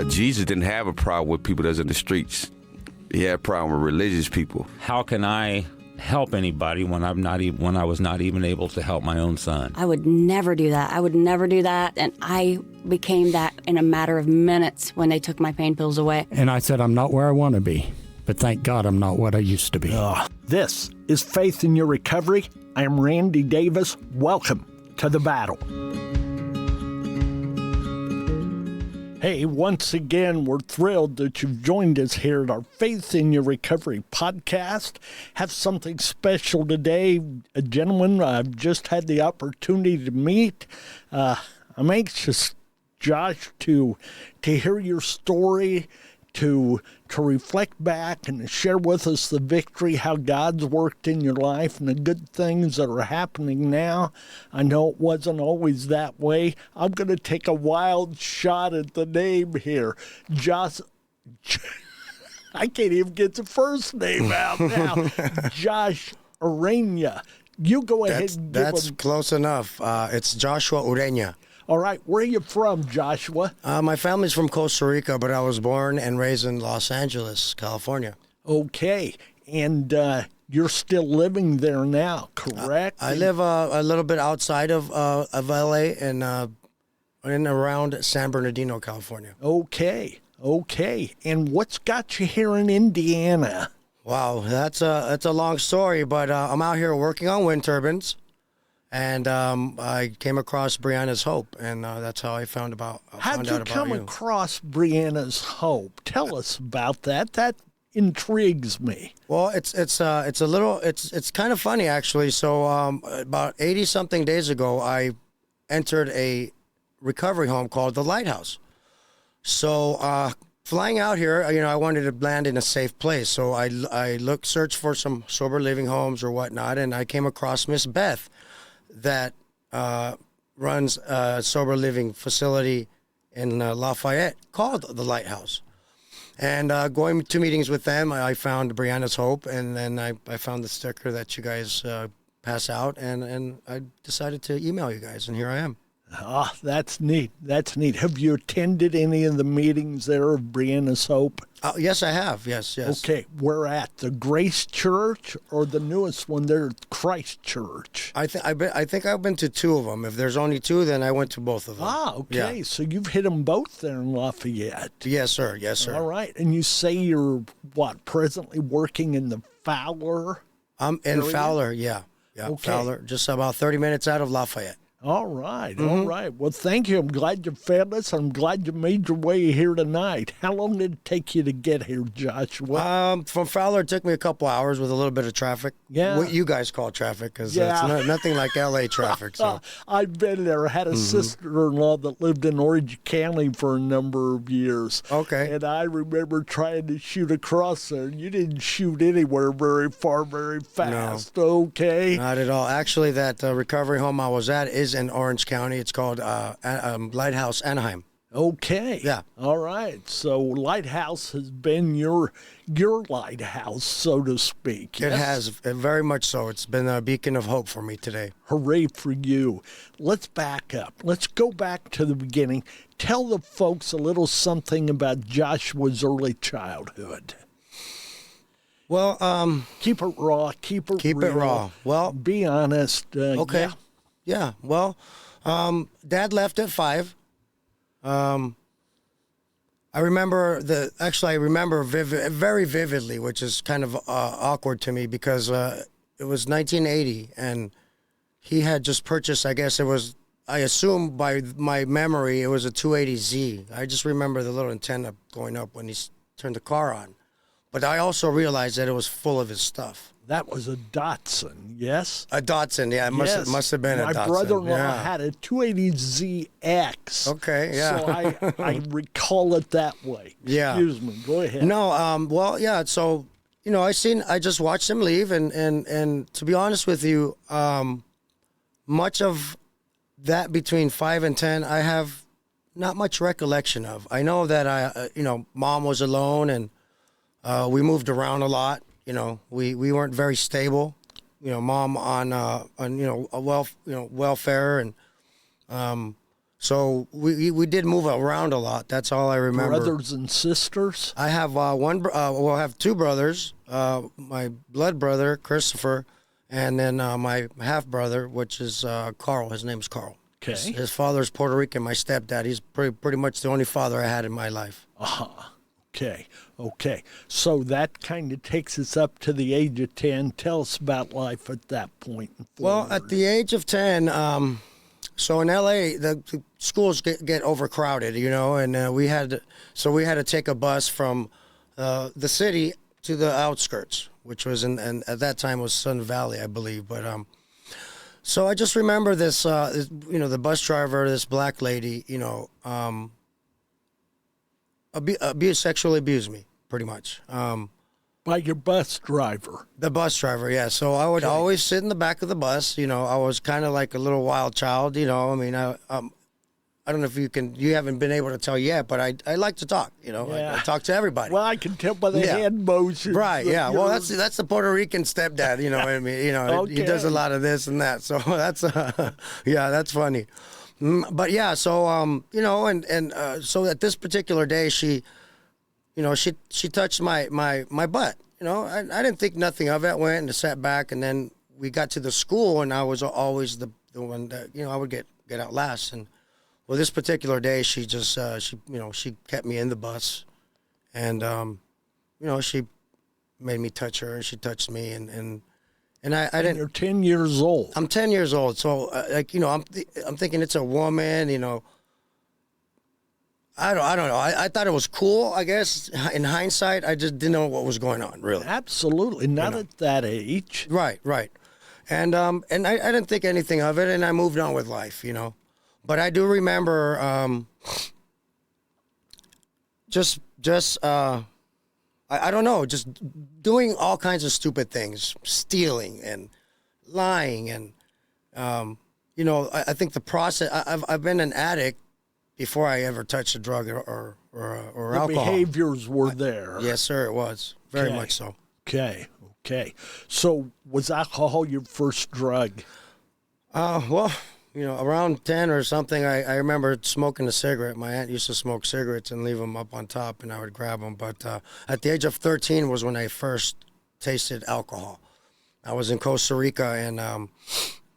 Jesus didn't have a problem with people that's in the streets. He had a problem with religious people. How can I help anybody when I was not even able to help my own son? I would never do that. I would never do that. And I became that in a matter of minutes when they took my pain pills away. And I said, I'm not where I want to be, but thank God I'm not what I used to be. This is Faith in Your Recovery. I am Randy Davis. Welcome to the battle. Hey, once again, we're thrilled that you've joined us here at our Faith in Your Recovery podcast. Have something special today. A gentleman I've just had the opportunity to meet. I'm anxious, Josh, to hear your story, to reflect back and to share with us the victory, how God's worked in your life and the good things that are happening now. I know it wasn't always that way. I'm going to take a wild shot at the name here. Josh, I can't even get the first name out now. Josh Urena. You go ahead and give That's him. close enough. It's Joshua Urena. All right, where are you from, Joshua? My family's from Costa Rica, but I was born and raised in Los Angeles, California. Okay, and you're still living there now, correct? I live a little bit outside of LA and in around San Bernardino, California. Okay. And what's got you here in Indiana? Wow, that's a long story, but I'm out here working on wind turbines. And I came across Brianna's Hope, and that's how I found out about you. How'd you come across Brianna's Hope? Tell us about that. That intrigues me. Well, it's kind of funny actually. So about 80-something days ago, I entered a recovery home called the Lighthouse. So flying out here, I wanted to land in a safe place. So I searched for some sober living homes or whatnot, and I came across Miss Beth, that runs a sober living facility in Lafayette called the Lighthouse. And going to meetings with them, I found Brianna's Hope, and then I found the sticker that you guys pass out, and I decided to email you guys, and here I am. Ah, that's neat. That's neat. Have you attended any of the meetings there of Brianna's Hope? Yes, I have. Yes. Okay, where at? The Grace Church or the newest one there, Christ Church? I think I've been to two of them. If there's only two, then I went to both of them. Ah, okay. Yeah. So you've hit them both there in Lafayette. Yes, sir. All right. And you say you're, presently working in the Fowler? I'm in area? Fowler, yeah. Okay. Fowler, just about 30 minutes out of Lafayette. All right. Well, thank you. I'm glad you found us. I'm glad you made your way here tonight. How long did it take you to get here, Joshua? From Fowler, it took me a couple hours with a little bit of traffic. Yeah. What you guys call traffic, because it's nothing like L.A. traffic. So. I've been there. I had a sister-in-law that lived in Orange County for a number of years. Okay. And I remember trying to shoot across there. And you didn't shoot anywhere very far, very fast. No. Okay. Not at all. Actually, that recovery home I was at is in Orange County. It's called Lighthouse Anaheim. Okay. Yeah. All right. So Lighthouse has been your lighthouse, so to speak. Yes? It has, very much so. It's been a beacon of hope for me today. Hooray for you. Let's back up. Let's go back to the beginning. Tell the folks a little something about Joshua's early childhood. Well, keep it raw. Keep it raw. Well, be honest. Okay. Yeah. Well, Dad left at 5. I remember very vividly, which is kind of awkward to me because it was 1980 and he had just purchased, I assume by my memory, it was a 280Z. I just remember the little antenna going up when he turned the car on. But I also realized that it was full of his stuff. That was a Datsun, yes? A Datsun, yeah. It must have been a Datsun. My brother-in-law had a 280ZX. Okay, yeah. So I recall it that way. Yeah. Excuse me. Go ahead. No, well, yeah. So, I just watched him leave. And to be honest with you, much of that between 5 and 10, I have not much recollection of. I know that Mom was alone and we moved around a lot. We weren't very stable. Mom on welfare, and So we did move around a lot. That's all I remember. Brothers and sisters? I have I have two brothers. My blood brother Christopher, and then my half brother, which is Carl. His name's Carl. Okay. His father's Puerto Rican. My stepdad. He's pretty much the only father I had in my life. Okay. Okay. So that kind of takes us up to the age of 10. Tell us about life at that point. Well, at the age of 10, so in LA, the schools get overcrowded, and we had to take a bus from the city to the outskirts, which was and at that time was Sun Valley, I believe. But so I just remember this, the bus driver, this black lady, sexually abused me, pretty much. By your bus driver? The bus driver, yeah. So I would always sit in the back of the bus. I was kind of like a little wild child. I mean, I don't know if you haven't been able to tell yet, but I like to talk. I talk to everybody. Well, I can tell by the head motions. Right, yeah. Well, that's the Puerto Rican stepdad. You know what I mean? Okay. He does a lot of this and that. So that's that's funny. But yeah, so so at this particular day, she touched my butt. I didn't think nothing of it. Went and sat back, and then we got to the school, and I was always the one that I would get out last. And well, this particular day, she just she kept me in the bus, and she made me touch her, and she touched me, and I didn't. You're 10 years old. I'm 10 years old, so I'm thinking it's a woman. I don't know. I thought it was cool, I guess. In hindsight, I just didn't know what was going on, really. Absolutely. Not at that age. Right. And I didn't think anything of it, and I moved on with life, But I do remember I don't know, just doing all kinds of stupid things, stealing and lying. And, I think the process, I've been an addict before I ever touched a drug or alcohol. The behaviors were there. Yes, sir, it was. Very much so. Okay. So was alcohol your first drug? Well, around 10 or something, I remember smoking a cigarette. My aunt used to smoke cigarettes and leave them up on top, and I would grab them. But at the age of 13 was when I first tasted alcohol. I was in Costa Rica, and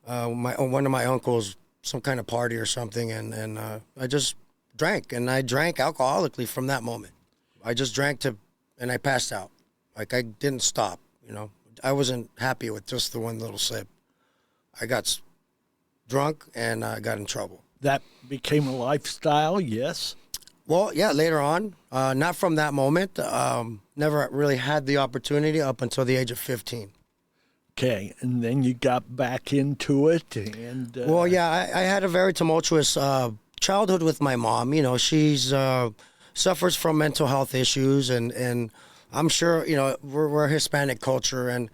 one of my uncles, some kind of party or something, and I just drank, and I drank alcoholically from that moment. I just drank and I passed out. Like, I didn't stop, I wasn't happy with just the one little sip. I got drunk, and I got in trouble. That became a lifestyle, yes? Well, yeah, later on. Not from that moment. Never really had the opportunity up until the age of 15. Okay, and then you got back into it, and... Well, yeah, I had a very tumultuous childhood with my mom. She's suffers from mental health issues, and I'm sure, we're a Hispanic culture, and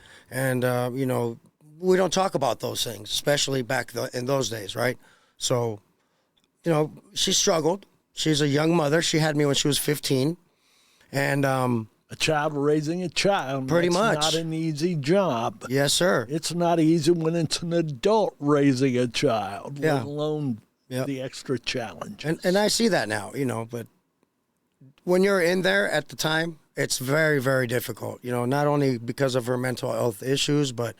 we don't talk about those things, especially back in those days, right? So, she struggled. She's a young mother. She had me when she was 15, and... a child raising a child. Pretty much. Not an easy job. Yes, sir. It's not easy when it's an adult raising a child, let alone the extra challenge. And I see that now, but when you're in there at the time, it's very, very difficult, not only because of her mental health issues, but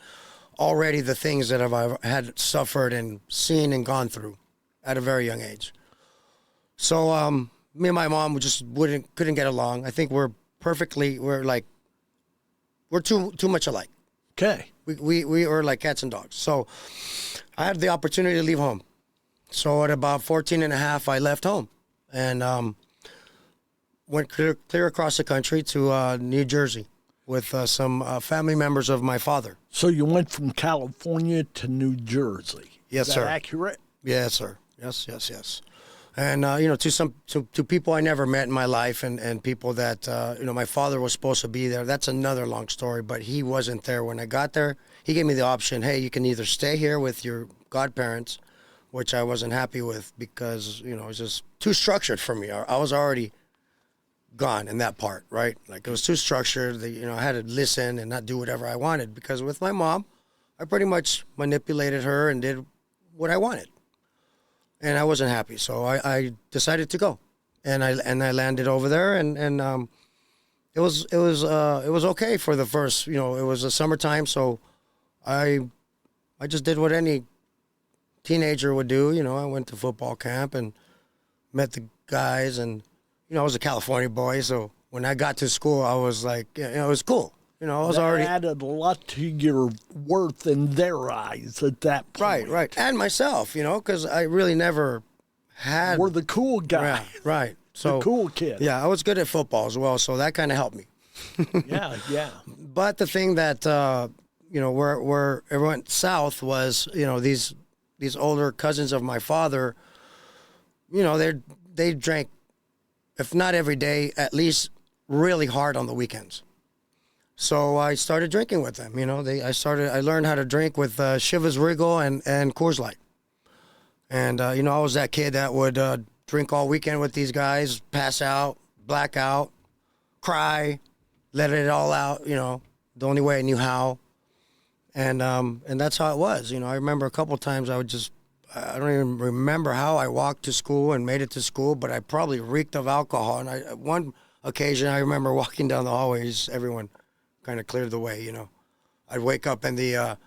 already the things that I've had suffered and seen and gone through at a very young age. So me and my mom just couldn't get along. I think we're too much alike. Okay. We were like cats and dogs. So I had the opportunity to leave home. So at about 14 and a half, I left home and went clear across the country to New Jersey with some family members of my father. So you went from California to New Jersey. Yes, Is that sir. accurate? Yes, sir. Yes. And, to people I never met in my life and people that, my father was supposed to be there. That's another long story, but he wasn't there. When I got there, he gave me the option, hey, you can either stay here with your godparents, which I wasn't happy with because, it was just too structured for me. I was already gone in that part, right? Like, it was too structured. I had to listen and not do whatever I wanted because with my mom, I pretty much manipulated her and did what I wanted. and I wasn't happy. So I decided to go, and I landed over there, and it was okay for the first, it was the summertime, so I just did what any teenager would do. I went to football camp and met the guys, and I was a California boy, so when I got to school, I was like, it was cool. I was That already added a lot to your worth in their eyes at that point. right, and myself, because I really never had. We're the cool guy. Right. So The cool kid. yeah, I was good at football as well, so that kind of helped me. Yeah. But the thing that where it went south was, these older cousins of my father, they drank, if not every day, at least really hard on the weekends. So I started drinking with them. I learned how to drink with Chivas Regal and Coors Light. And I was that kid that would drink all weekend with these guys, pass out, black out, cry, let it all out. The only way I knew how. And that's how it was. I remember a couple of times I don't even remember how I walked to school and made it to school, but I probably reeked of alcohol. And one occasion I remember walking down the hallways, everyone kind of cleared the way. I'd wake up in the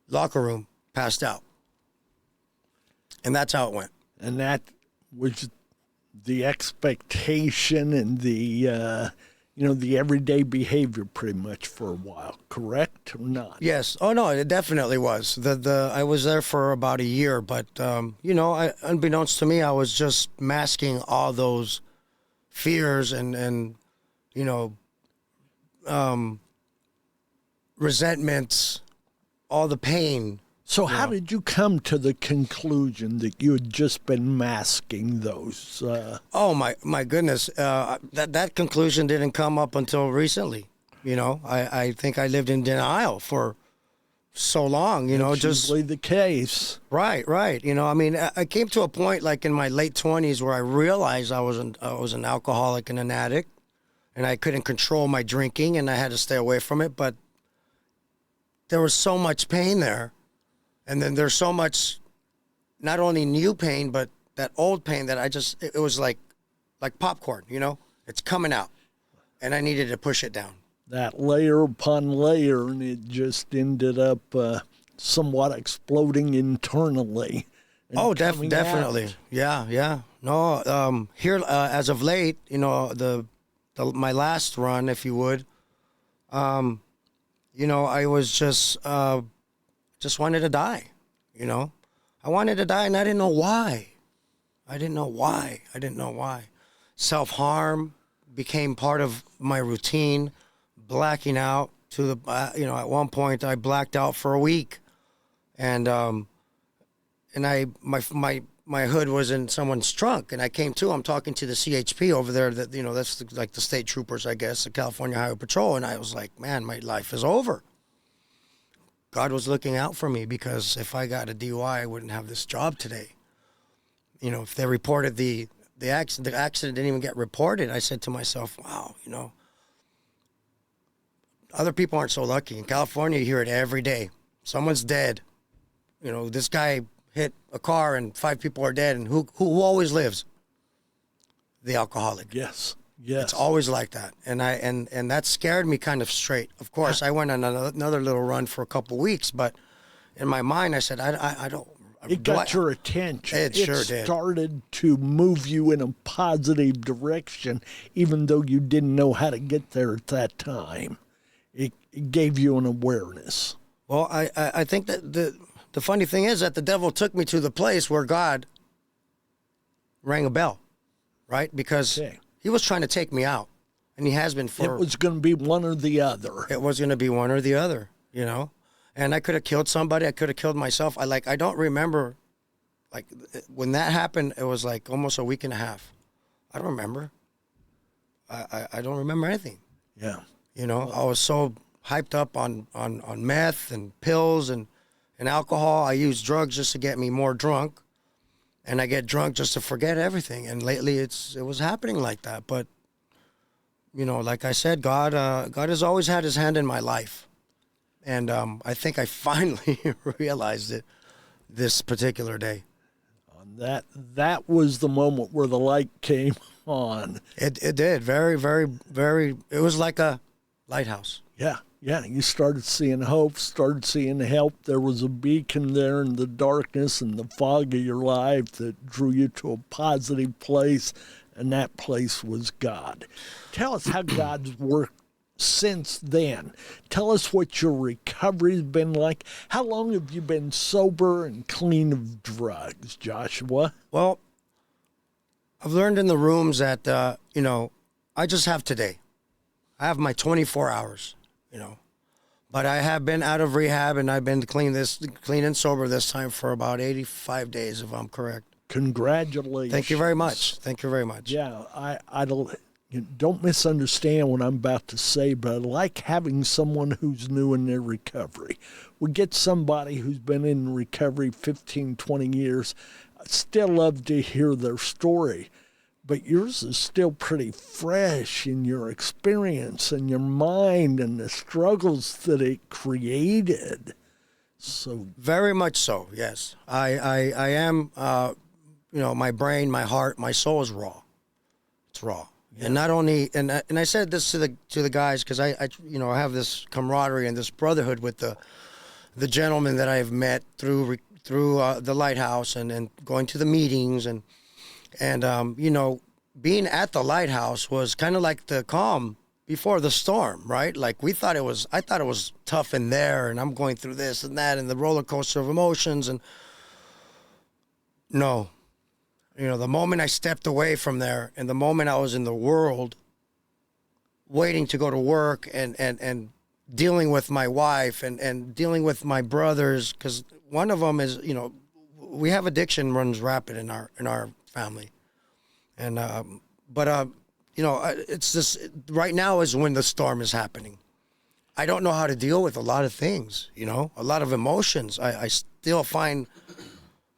locker room, passed out. And that's how it went. And that was the expectation and the everyday behavior pretty much for a while, correct or not? Yes. Oh no, it definitely was. I was there for about a year, but unbeknownst to me, I was just masking all those fears and resentments, all the pain. So how did you come to the conclusion that you had just been masking those? Oh my goodness, that conclusion didn't come up until recently. I think I lived in denial for so long. That's just usually the case. right. I came to a point like in my late 20s where I realized I was an alcoholic and an addict, and I couldn't control my drinking, and I had to stay away from it. But there was so much pain there. And then there's so much, not only new pain, but that old pain that it was like popcorn, it's coming out. And I needed to push it down. That layer upon layer, and it just ended up somewhat exploding internally. and Oh, coming definitely. out. Yeah. No, here, as of late, my last run, if you would, I was just wanted to die, I wanted to die, and I didn't know why. Self-harm became part of my routine, blacking out to the, at one point I blacked out for a week, and my hood was in someone's trunk, and I came to, I'm talking to the CHP over there that, that's like the state troopers, I guess, the California Highway Patrol, and I was like, man, my life is over. God was looking out for me, because if I got a DUI, I wouldn't have this job today. If they reported the accident didn't even get reported, I said to myself, wow, other people aren't so lucky. In California, you hear it every day. Someone's dead. This guy hit a car and 5 people are dead. And who always lives? The alcoholic. Yes. It's always like that. And that scared me kind of straight. Of course, I went on another little run for a couple weeks, but in my mind, I said, I don't. It got your attention. It sure did. It started to move you in a positive direction, even though you didn't know how to get there at that time. It gave you an awareness. Well, I think that the funny thing is that the devil took me to the place where God rang a bell, right? Because he was trying to take me out, and he has been for... It was going to be one or the other. It was going to be one or the other, And I could have killed somebody. I could have killed myself. I don't remember, when that happened, it was like almost a week and a half. I don't remember. I don't remember anything. Yeah. I was so hyped up on meth and pills and alcohol. I used drugs just to get me more drunk. And I get drunk just to forget everything. And lately it was happening like that. But, like I said, God has always had his hand in my life. And I think I finally realized it this particular day. That was the moment where the light came on. It did. Very, very, very. It was like a lighthouse. Yeah. You started seeing hope, started seeing help. There was a beacon there in the darkness and the fog of your life that drew you to a positive place, and that place was God. Tell us how God's worked since then. Tell us what your recovery's been like. How long have you been sober and clean of drugs, Joshua? Well, I've learned in the rooms that, I just have today. I have my 24 hours, But I have been out of rehab, and I've been clean and sober this time for about 85 days, if I'm correct. Congratulations. Thank you very much. Thank you very much. Yeah, I don't misunderstand what I'm about to say, but I like having someone who's new in their recovery. We get somebody who's been in recovery 15, 20 years. I still love to hear their story, but yours is still pretty fresh in your experience and your mind and the struggles that it created. So very much so, yes. I am, my brain, my heart, my soul is raw. It's raw. Yeah. And not only, and I said this to the guys because I have this camaraderie and this brotherhood with the gentlemen that I've met through the lighthouse and going to the meetings and being at the lighthouse was kind of like the calm before the storm, right? Like I thought it was tough in there, and I'm going through this and that and the roller coaster of emotions, and no. The moment I stepped away from there and the moment I was in the world waiting to go to work and dealing with my wife and dealing with my brothers, because one of them is, we have addiction runs rapid in our family. And, it's just right now is when the storm is happening. I don't know how to deal with a lot of things, a lot of emotions. I still find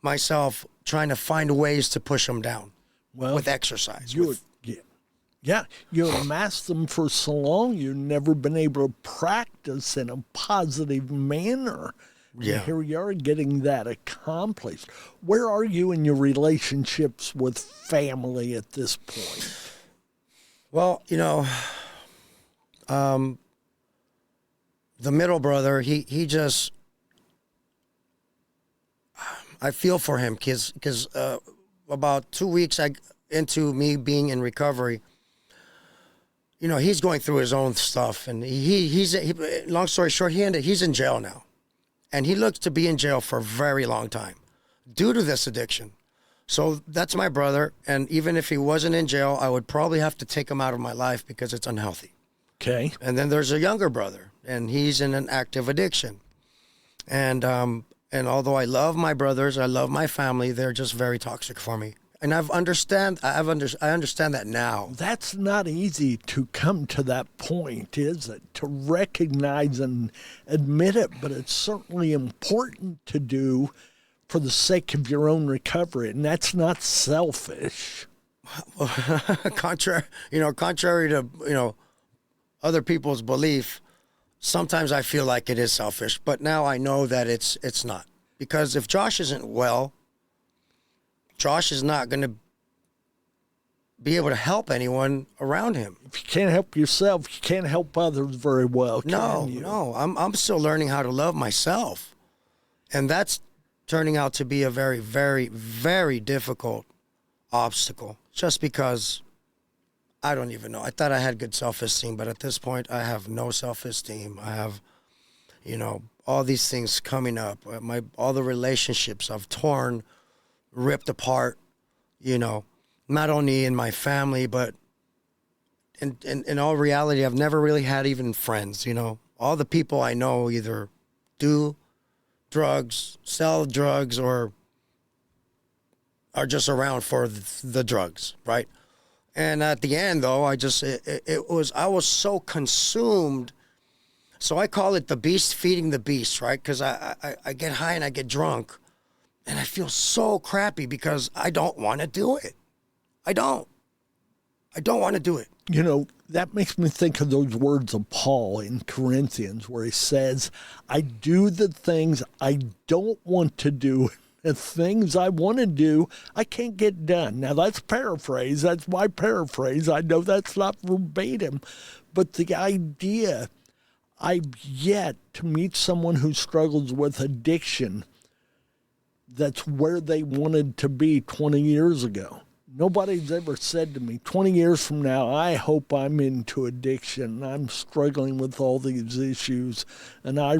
myself trying to find ways to push them down with exercise. You amassed them for so long, you've never been able to practice in a positive manner. Yeah. And here you are getting that accomplished. Where are you in your relationships with family at this point? Well, the middle brother, he just, I feel for him because about 2 weeks into me being in recovery, he's going through his own stuff, and he's long story short, he's in jail now, and he looks to be in jail for a very long time due to this addiction. So that's my brother, and even if he wasn't in jail, I would probably have to take him out of my life because it's unhealthy. Okay. And then there's a younger brother, and he's in an active addiction, and although I love my brothers, I love my family, they're just very toxic for me. And I understand that now. That's not easy to come to that point, is it? To recognize and admit it, but it's certainly important to do for the sake of your own recovery, and that's not selfish. Contrary to, other people's belief, sometimes I feel like it is selfish, but now I know that it's not. Because if Josh isn't well, Josh is not going to be able to help anyone around him. If you can't help yourself, you can't help others very well, can you? No. I'm still learning how to love myself. And that's turning out to be a very, very, very difficult obstacle. Just because I don't even know. I thought I had good self-esteem, but at this point, I have no self-esteem. I have, all these things coming up. All the relationships I've torn, ripped apart, not only in my family, but in all reality, I've never really had even friends, All the people I know either do drugs, sell drugs, or are just around for the drugs, right? And at the end, though, I was so consumed. So I call it the beast feeding the beast, right? Because I get high and I get drunk, and I feel so crappy because I don't want to do it. I don't want to do it. That makes me think of those words of Paul in Corinthians where he says, I do the things I don't want to do, things I want to do, I can't get done. Now, that's paraphrase. That's my paraphrase. I know that's not verbatim. But the idea, I've yet to meet someone who struggles with addiction that's where they wanted to be 20 years ago. Nobody's ever said to me, 20 years from now, I hope I'm into addiction. I'm struggling with all these issues, and I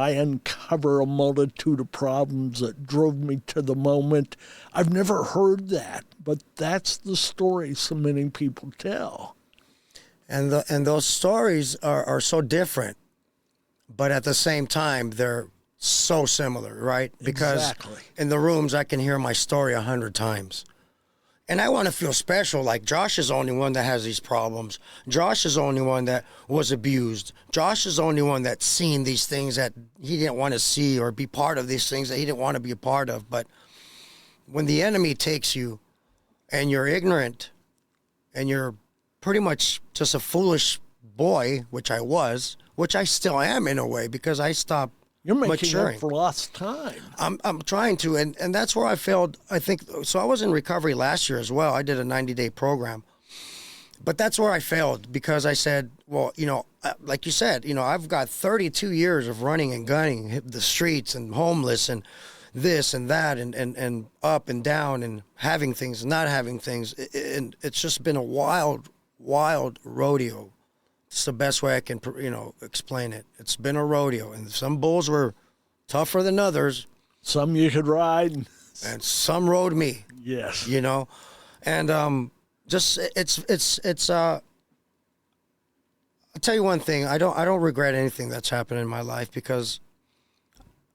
uncover a multitude of problems that drove me to the moment. I've never heard that, but that's the story so many people tell. And those stories are so different, but at the same time, they're so similar, right? Because Exactly. in the rooms, I can hear my story 100 times. And I want to feel special, like Josh is the only one that has these problems. Josh is the only one that was abused. Josh is the only one that's seen these things that he didn't want to see, or be part of these things that he didn't want to be a part of. But when the enemy takes you and you're ignorant and you're pretty much just a foolish boy, which I was, which I still am in a way, because I stopped You're making maturing. up for lost time. I'm trying to, and that's where I failed. I think so. I was in recovery last year as well. I did a 90-day program, but that's where I failed, because I said, well, like you said, I've got 32 years of running and gunning, hit the streets and homeless and this and that and up and down and having things and not having things, and it's just been a wild rodeo. It's the best way I can, explain it. It's been a rodeo, and some bulls were tougher than others, Some you could ride. and some rode me. Yes. And just I'll tell you one thing. I don't regret anything that's happened in my life, because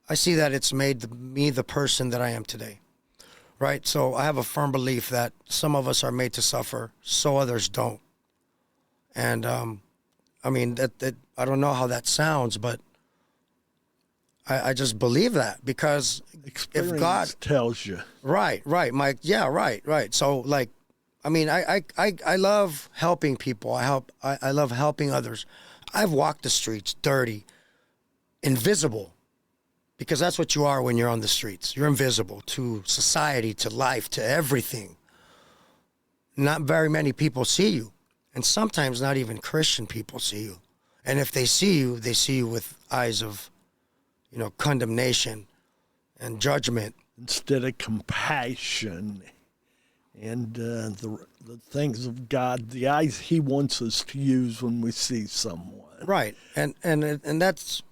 I see that it's made me the person that I am today. Right? So I have a firm belief that some of us are made to suffer, so others don't. And I mean, that I don't know how that sounds, but I just believe that, because Experience if God tells you. right, Mike, yeah, right. So like, I mean, I love helping people. I love helping others. I've walked the streets dirty, invisible, because that's what you are when you're on the streets. You're invisible to society, to life, to everything. Not very many people see you. And sometimes not even Christian people see you. And if they see you with eyes of, condemnation and judgment. Instead of compassion and the things of God, the eyes he wants us to use when we see someone. Right. And that's,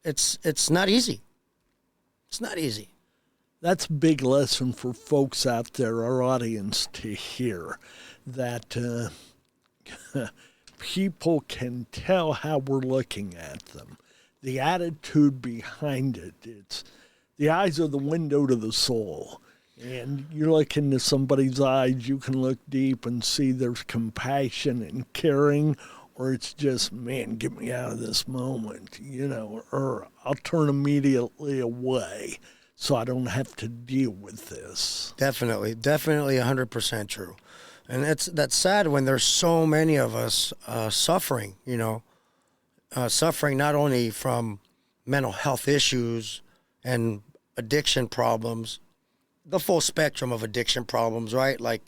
it's not easy. It's not easy. That's a big lesson for folks out there, our audience, to hear, that people can tell how we're looking at them. The attitude behind it. It's the eyes are the window to the soul. And you look into somebody's eyes, you can look deep and see there's compassion and caring, or it's just, man, get me out of this moment, or I'll turn immediately away so I don't have to deal with this. Definitely 100% true. And that's sad when there's so many of us suffering, suffering not only from mental health issues and addiction problems, the full spectrum of addiction problems, right? Like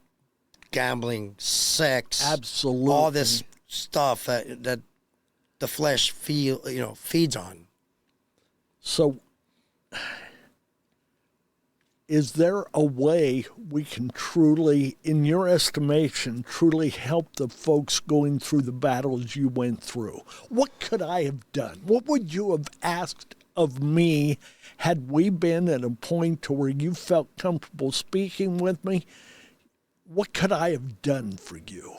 gambling, sex, Absolutely. all this stuff that the flesh feeds on. So, is there a way we can truly, in your estimation, truly help the folks going through the battles you went through? What could I have done? What would you have asked of me had we been at a point to where you felt comfortable speaking with me? What could I have done for you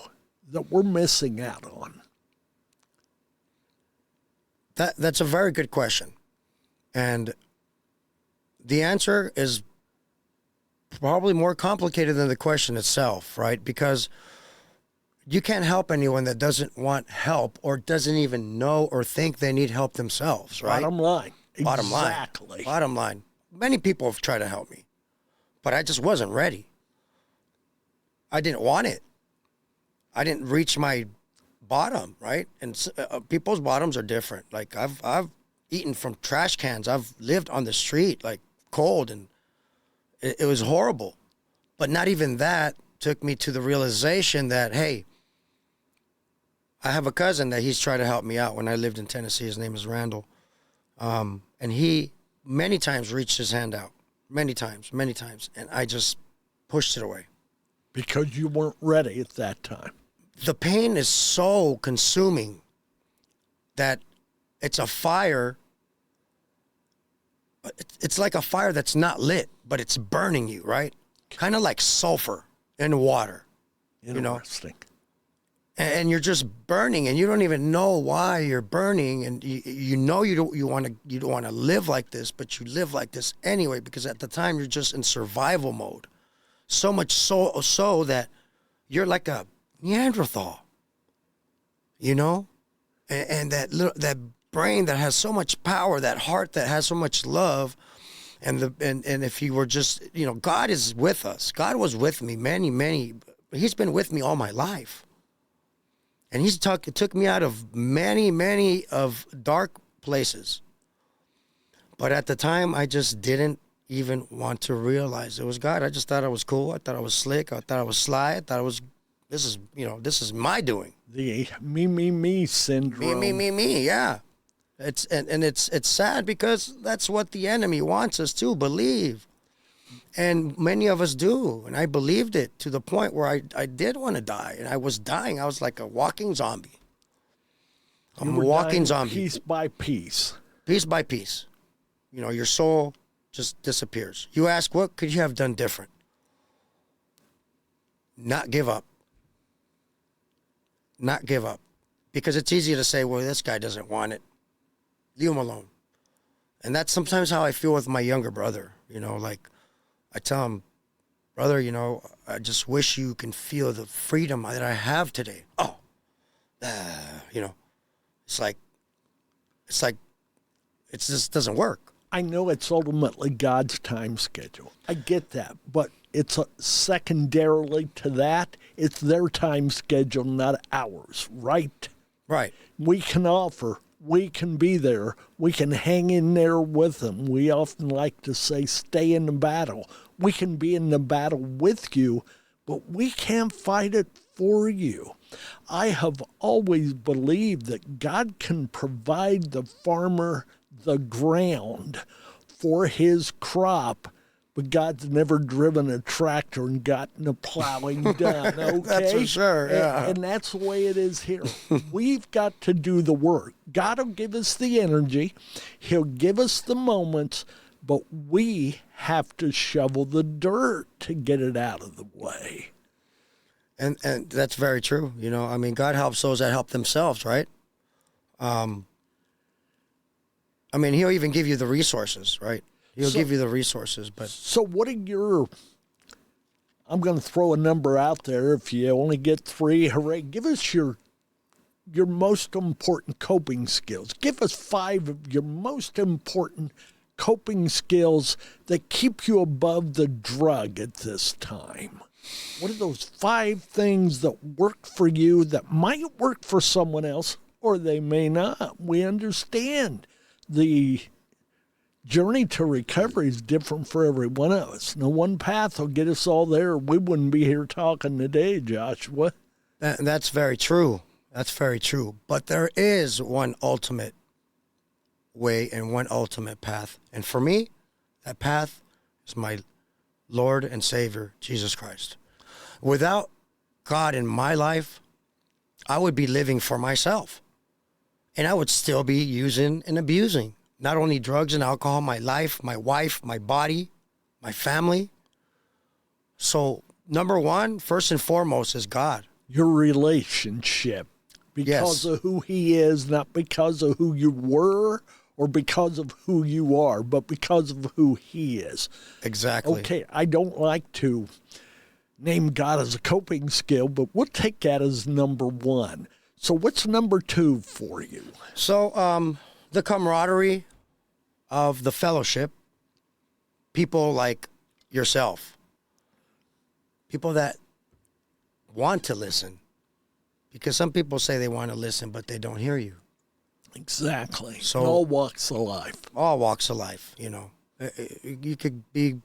that we're missing out on? That's a very good question. And the answer is probably more complicated than the question itself, right? Because you can't help anyone that doesn't want help or doesn't even know or think they need help themselves, right? Bottom line. Bottom line. Exactly. Bottom line. Many people have tried to help me, but I just wasn't ready. I didn't want it. I didn't reach my bottom, right? And people's bottoms are different. Like I've eaten from trash cans. I've lived on the street, like cold, and It was horrible. But not even that took me to the realization that, hey, I have a cousin that he's tried to help me out when I lived in Tennessee. His name is Randall. And he many times reached his hand out. Many times. And I just pushed it away. Because you weren't ready at that time. The pain is so consuming that it's a fire. It's like a fire that's not lit, but it's burning you, right? Kind of like sulfur in water. Interesting. And you're just burning, and you don't even know why you're burning, and you don't want to live like this, but you live like this anyway because at the time you're just in survival mode. So much so that you're like a Neanderthal, and that brain that has so much power, that heart that has so much love, and if you were just, God is with us. God was with me He's been with me all my life. And it took me out of many of dark places. But at the time, I just didn't even want to realize it was God. I just thought I was cool. I thought I was slick. I thought I was sly. I thought this is my doing. The me syndrome. Me, yeah. It's sad because that's what the enemy wants us to believe. And many of us do. And I believed it to the point where I did want to die. And I was dying. I was like a walking zombie. I'm a walking zombie. Piece by piece. Piece by piece. Your soul just disappears. You ask, what could you have done different? Not give up. Not give up. Because it's easy to say, well, this guy doesn't want it. Leave him alone. And that's sometimes how I feel with my younger brother. Like, I tell him, brother, I just wish you can feel the freedom that I have today. Oh, it's like it just doesn't work. I know it's ultimately God's time schedule. I get that. But it's secondarily to that, it's their time schedule, not ours, right? Right. We can offer. We can be there. We can hang in there with them. We often like to say, stay in the battle. We can be in the battle with you, but we can't fight it for you. I have always believed that God can provide the farmer the ground for his crop, but God's never driven a tractor and gotten the plowing done, okay? That's for sure, yeah. And that's the way it is here. We've got to do the work. God will give us the energy. He'll give us the moments, but we have to shovel the dirt to get it out of the way. And that's very true. God helps those that help themselves, right? He'll even give you the resources, right? He'll give you the resources, but... So what are I'm going to throw a number out there. If you only get 3, hooray. Give us your most important coping skills. Give us 5 of your most important coping skills that keep you above the drug at this time. What are those 5 things that work for you that might work for someone else, or they may not? We understand the journey to recovery is different for every one of us. No one path will get us all there. We wouldn't be here talking today, Joshua. That's very true. That's very true. But there is one ultimate way and one ultimate path. And for me, that path is my Lord and Savior, Jesus Christ. Without God in my life, I would be living for myself. And I would still be using and abusing not only drugs and alcohol, my life, my wife, my body, my family. So, number 1, first and foremost, is God. Your relationship. Because of who he is, not because of who you were or because of who you are, but because of who he is. Exactly. Okay, I don't like to name God as a coping skill, but we'll take that as number 1. So what's number 2 for you? So the camaraderie of the fellowship, people like yourself, people that want to listen, because some people say they want to listen, but they don't hear you. Exactly. So in all walks of life. All walks of life, You could be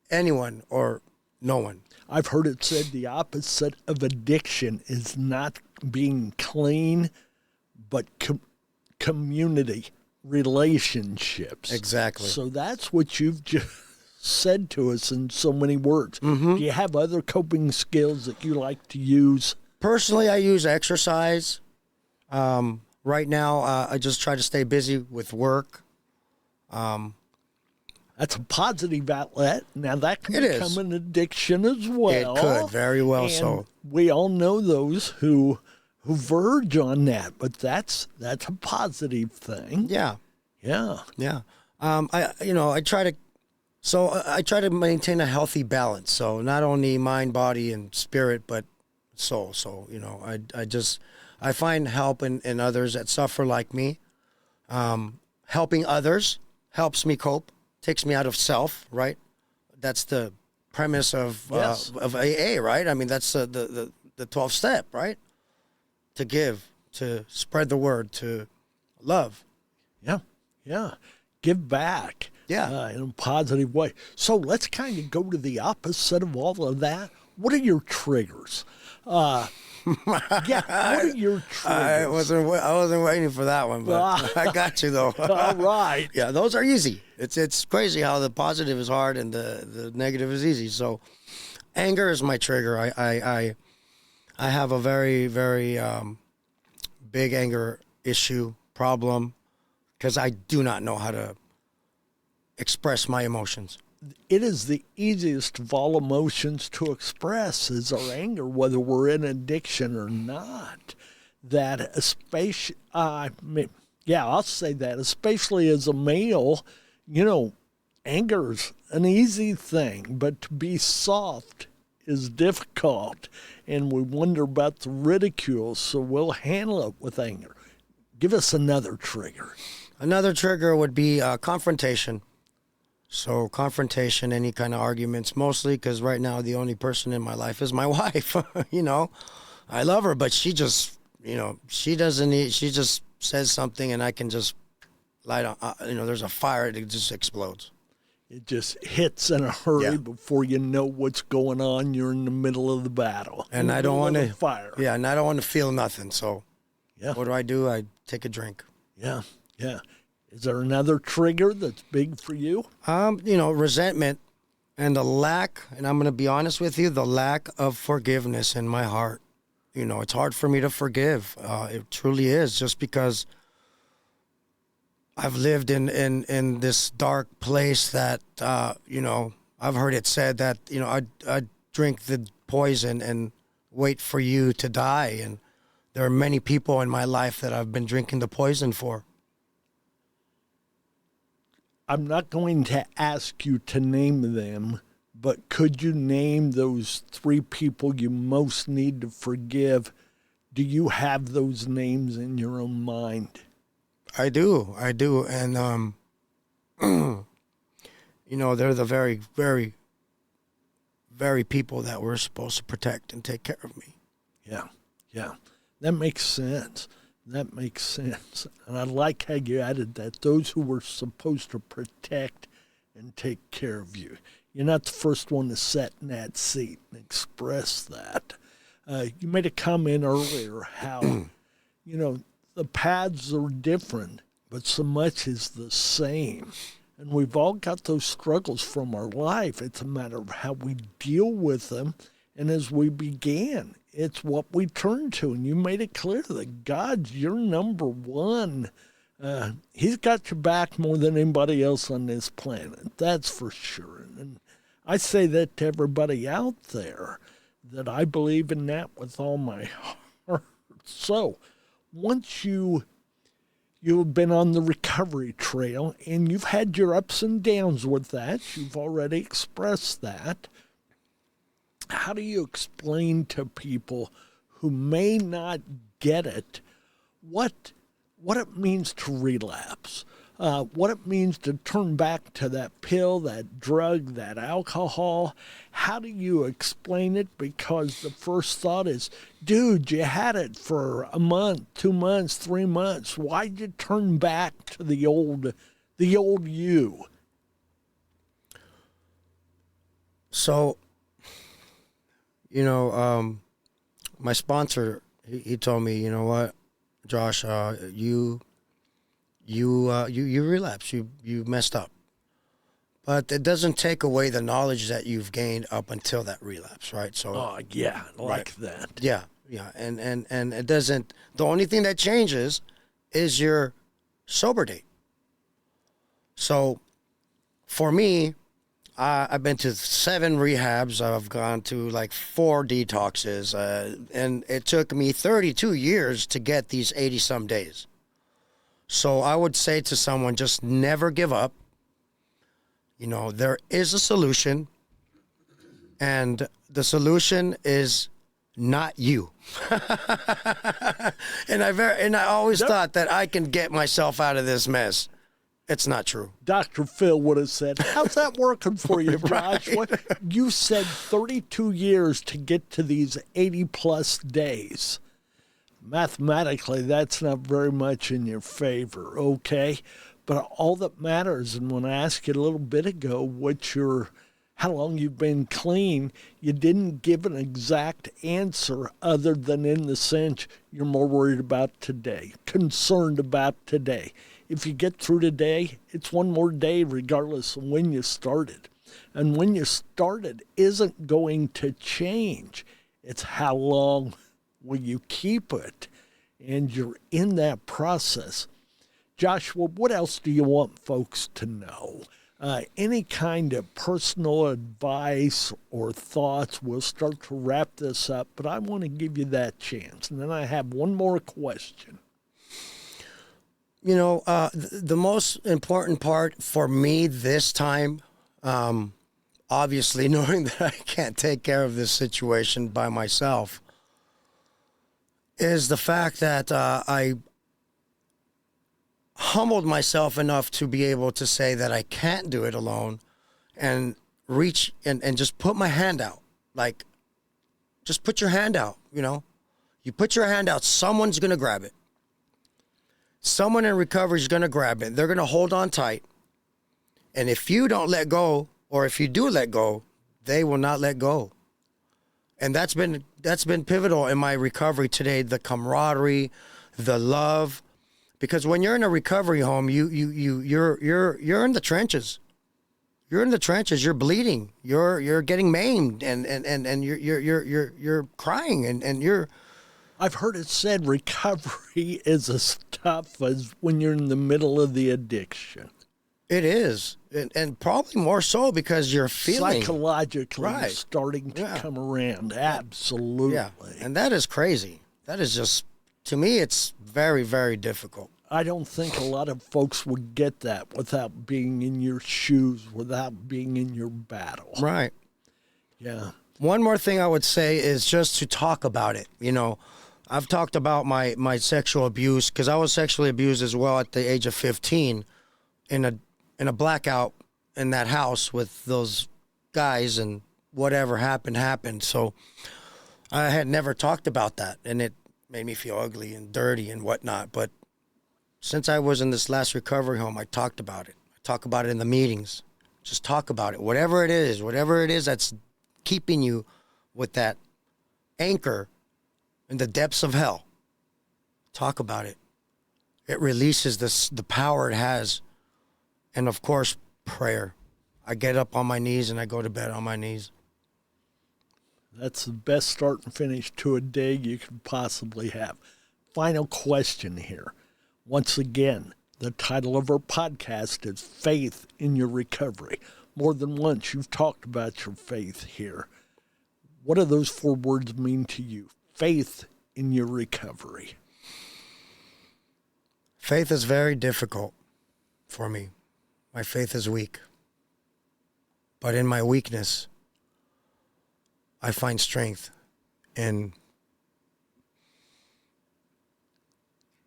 anyone or no one. I've heard it said the opposite of addiction is not being clean, but community relationships. Exactly. So that's what you've just said to us in so many words. Mm-hmm. Do you have other coping skills that you like to use? Personally, I use exercise. Right now, I just try to stay busy with work. That's a positive outlet. Now that can It become is. an addiction as well. It could, very well And so. we all know those who verge on that, but that's a positive thing. Yeah, Yeah. yeah. I try to maintain a healthy balance. So not only mind, body, and spirit, but soul. So I find help in others that suffer like me. Helping others helps me cope. Takes me out of self, right? That's the premise of AA, right? I mean, that's the 12th step, right? To give, to spread the word, to love. Yeah. Yeah. Give back. Yeah. In a positive way. So let's kind of go to the opposite of all of that. What are your triggers? What are your triggers? I wasn't waiting for that one, but I got you though. All right. Yeah, those are easy. It's crazy how the positive is hard and the negative is easy. So, anger is my trigger. I have a very very big anger issue problem because I do not know how to express my emotions. It is the easiest of all emotions to express is our anger, whether we're in addiction or not. That especially, I'll say that, especially as a male, anger's an easy thing, but to be soft is difficult, and we wonder about the ridicule, so we'll handle it with anger. Give us another trigger. Another trigger would be confrontation. So confrontation, any kind of arguments, mostly because right now the only person in my life is my wife. I love her, but she just, she just says something and I can just light on, there's a fire, it just explodes. It just hits in a hurry Yeah. before you know what's going on. You're in the middle of the battle. And I don't want to fire. Yeah, and I don't want to feel nothing. So Yeah. what do? I take a drink. Yeah. Yeah. Is there another trigger that's big for you? Resentment and the lack, and I'm going to be honest with you, the lack of forgiveness in my heart. It's hard for me to forgive. It truly is, just because I've lived in this dark place that, I've heard it said that, I'd drink the poison and wait for you to die. And there are many people in my life that I've been drinking the poison for. I'm not going to ask you to name them, but could you name those 3 people you most need to forgive? Do you have those names in your own mind? I do. And, they're the very, very, very people that we're supposed to protect and take care of me. Yeah. That makes sense. And I like how you added that. Those who were supposed to protect and take care of you. You're not the first one to sit in that seat and express that. You made a comment earlier how, the paths are different, but so much is the same. And we've all got those struggles from our life. It's a matter of how we deal with them. And as we began, it's what we turn to. And you made it clear that God's your number one. He's got your back more than anybody else on this planet. That's for sure. And I say that to everybody out there, that I believe in that with all my heart. So once you've been on the recovery trail and you've had your ups and downs with that, you've already expressed that. How do you explain to people who may not get it what it means to relapse, what it means to turn back to that pill, that drug, that alcohol? How do you explain it? Because the first thought is, dude, you had it for a month, 2 months, 3 months. Why'd you turn back to the old you? So, my sponsor, he told me, you know what, Josh, you relapsed, you messed up, but it doesn't take away the knowledge that you've gained up until that relapse, right? So, Oh, yeah, like right. that. Yeah, and it doesn't. The only thing that changes is your sober date. So, for me, I've been to 7 rehabs. I've gone to like 4 detoxes, and it took me 32 years to get these 80-some days. So I would say to someone, just never give up. There is a solution, and the solution is not you. and I always thought that I can get myself out of this mess. It's not true. Dr. Phil would have said, how's that working for you, Josh? What, you said 32 years to get to these 80-plus days. Mathematically, that's not very much in your favor, okay? But all that matters, and when I asked you a little bit ago how long you've been clean, you didn't give an exact answer other than in the sense you're more worried about today, concerned about today. If you get through today, it's one more day regardless of when you started. And when you started isn't going to change. It's how long will you keep it? And you're in that process. Joshua, what else do you want folks to know? Any kind of personal advice or thoughts? We'll start to wrap this up, but I want to give you that chance. And then I have one more question. The most important part for me this time, obviously knowing that I can't take care of this situation by myself, is the fact that I humbled myself enough to be able to say that I can't do it alone, and reach and just put my hand out. Like, just put your hand out, You put your hand out, someone's going to grab it. Someone in recovery is going to grab it. They're going to hold on tight. And if you don't let go, or if you do let go, they will not let go. And that's been pivotal in my recovery today, the camaraderie, the love. Because when you're in a recovery home, you're in the trenches. You're in the trenches, you're bleeding, you're getting maimed, and you're crying, and you're. I've heard it said recovery is as tough as when you're in the middle of the addiction. It is, and probably more so because you're feeling psychologically starting to come around. Absolutely. Yeah, and that is crazy. That is just, to me, it's very, very difficult. I don't think a lot of folks would get that without being in your shoes, without being in your battle. Right. Yeah. One more thing I would say is just to talk about it. I've talked about my sexual abuse, because I was sexually abused as well at the age of 15 in a blackout in that house with those guys, and whatever happened. So I had never talked about that, and it made me feel ugly and dirty and whatnot. But since I was in this last recovery home, I talked about it. I talk about it in the meetings. Just talk about it. Whatever it is that's keeping you with that anchor in the depths of hell, talk about it. It releases the power it has. And of course, prayer. I get up on my knees and I go to bed on my knees. That's the best start and finish to a day you could possibly have. Final question here. Once again, the title of our podcast is Faith in Your Recovery. More than once, you've talked about your faith here. What do those 4 words mean to you? Faith in your recovery. Faith is very difficult for me. My faith is weak. But in my weakness, I find strength in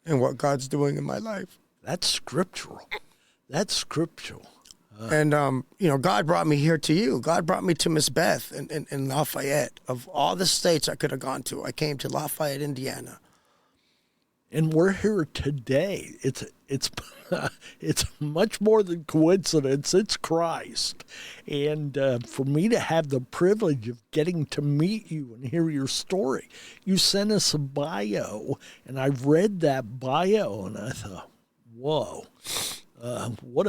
what God's doing in my life. That's scriptural. That's scriptural. And, God brought me here to you. God brought me to Miss Beth in Lafayette. Of all the states I could have gone to, I came to Lafayette, Indiana. And we're here today. It's it's much more than coincidence. It's Christ. And for me to have the privilege of getting to meet you and hear your story, you sent us a bio, and I read that bio, and I thought, whoa, what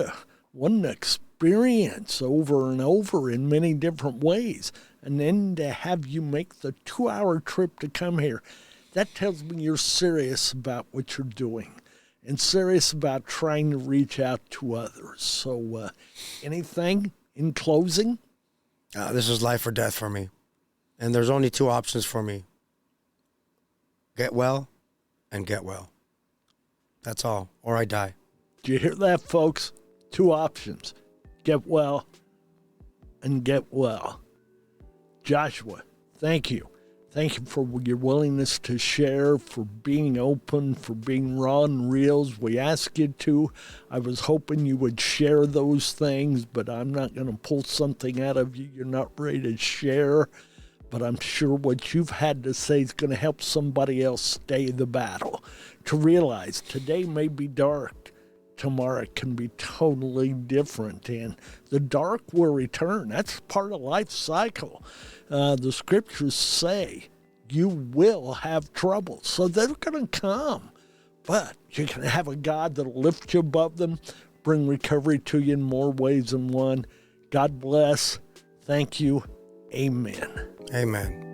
an experience over and over in many different ways. And then to have you make the 2-hour trip to come here, that tells me you're serious about what you're doing and serious about trying to reach out to others. So anything in closing? This is life or death for me. And there's only 2 options for me. Get well and get well. That's all. Or I die. Do you hear that, folks? 2 options. Get well and get well. Joshua, thank you. Thank you for your willingness to share, for being open, for being raw and real as we ask you to. I was hoping you would share those things, but I'm not going to pull something out of you you're not ready to share. But I'm sure what you've had to say is going to help somebody else stay the battle. To realize today may be dark, tomorrow can be totally different. And the dark will return. That's part of life's cycle. The scriptures say you will have trouble. So they're going to come. But you're going to have a God that'll lift you above them, bring recovery to you in more ways than one. God bless. Thank you. Amen. Amen.